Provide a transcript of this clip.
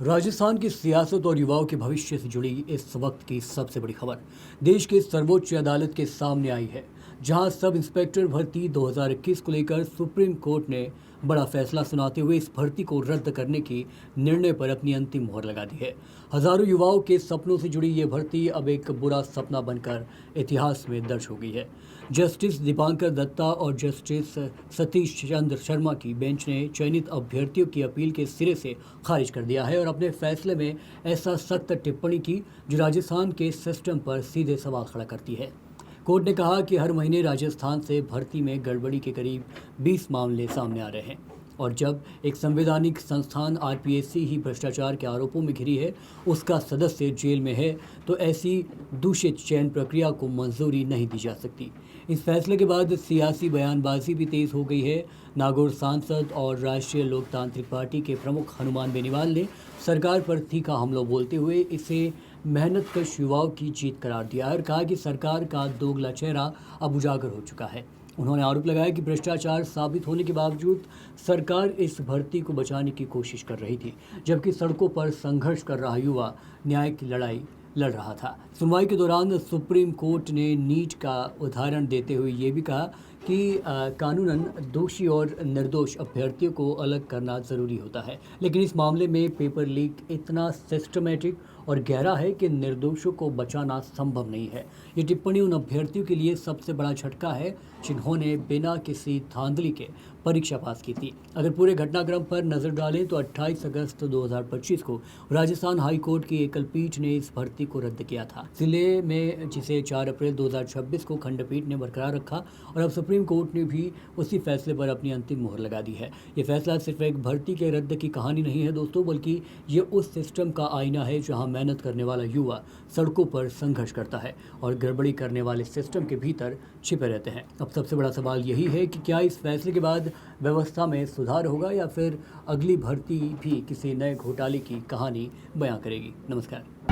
राजस्थान की सियासत और युवाओं के भविष्य से जुड़ी इस वक्त की सबसे बड़ी खबर देश के सर्वोच्च अदालत के सामने आई है, जहां सब इंस्पेक्टर भर्ती 2021 को लेकर सुप्रीम कोर्ट ने बड़ा फैसला सुनाते हुए इस भर्ती को रद्द करने की निर्णय पर अपनी अंतिम मोहर लगा दी है। हजारों युवाओं के सपनों से जुड़ी ये भर्ती अब एक बुरा सपना बनकर इतिहास में दर्ज हो गई है। जस्टिस दीपांकर दत्ता और जस्टिस सतीश चंद्र शर्मा की बेंच ने चयनित अभ्यर्थियों की अपील के सिरे से खारिज कर दिया है और अपने फैसले में ऐसा सख्त टिप्पणी की जो राजस्थान के सिस्टम पर सीधे सवाल खड़ा करती है। कोर्ट ने कहा कि हर महीने राजस्थान से भर्ती में गड़बड़ी के करीब 20 मामले सामने आ रहे हैं और जब एक संवैधानिक संस्थान आरपीएससी ही भ्रष्टाचार के आरोपों में घिरी है, उसका सदस्य जेल में है, तो ऐसी दूषित चयन प्रक्रिया को मंजूरी नहीं दी जा सकती। इस फैसले के बाद सियासी बयानबाजी भी तेज हो गई है। नागौर सांसद और राष्ट्रीय लोकतांत्रिक पार्टी के प्रमुख हनुमान बेनीवाल ने सरकार पर तीखा हमला बोलते हुए इसे मेहनतकश युवाओं की जीत करार दिया और कहा कि सरकार का दोगला चेहरा अब उजागर हो चुका है। उन्होंने आरोप लगाया कि भ्रष्टाचार साबित होने के बावजूद सरकार इस भर्ती को बचाने की कोशिश कर रही थी, जबकि सड़कों पर संघर्ष कर रहा युवा न्याय की लड़ाई लड़ रहा था। सुनवाई के दौरान सुप्रीम कोर्ट ने नीट का उदाहरण देते हुए ये भी कहा कि कानूनन दोषी और निर्दोष अभ्यर्थियों को अलग करना ज़रूरी होता है, लेकिन इस मामले में पेपर लीक इतना सिस्टमेटिक और गहरा है कि निर्दोषों को बचाना संभव नहीं है। ये टिप्पणी उन अभ्यर्थियों के लिए सबसे बड़ा झटका है जिन्होंने बिना किसी धांधली के परीक्षा पास की थी। अगर पूरे घटनाक्रम पर नज़र डालें तो 28 अगस्त 2025 को राजस्थान हाई कोर्ट की एकल पीठ ने इस भर्ती को रद्द किया था जिले में, जिसे 4 अप्रैल 2026 को खंडपीठ ने बरकरार रखा और अब सुप्रीम कोर्ट ने भी उसी फैसले पर अपनी अंतिम मोहर लगा दी है। ये फैसला सिर्फ एक भर्ती के रद्द की कहानी नहीं है दोस्तों, बल्कि ये उस सिस्टम का आईना है जहां मेहनत करने वाला युवा सड़कों पर संघर्ष करता है और गड़बड़ी करने वाले सिस्टम के भीतर छिपे रहते हैं। अब सबसे बड़ा सवाल यही है कि क्या इस फैसले के बाद व्यवस्था में सुधार होगा या फिर अगली भर्ती भी किसी नए घोटाले की कहानी बयां करेगी। नमस्कार।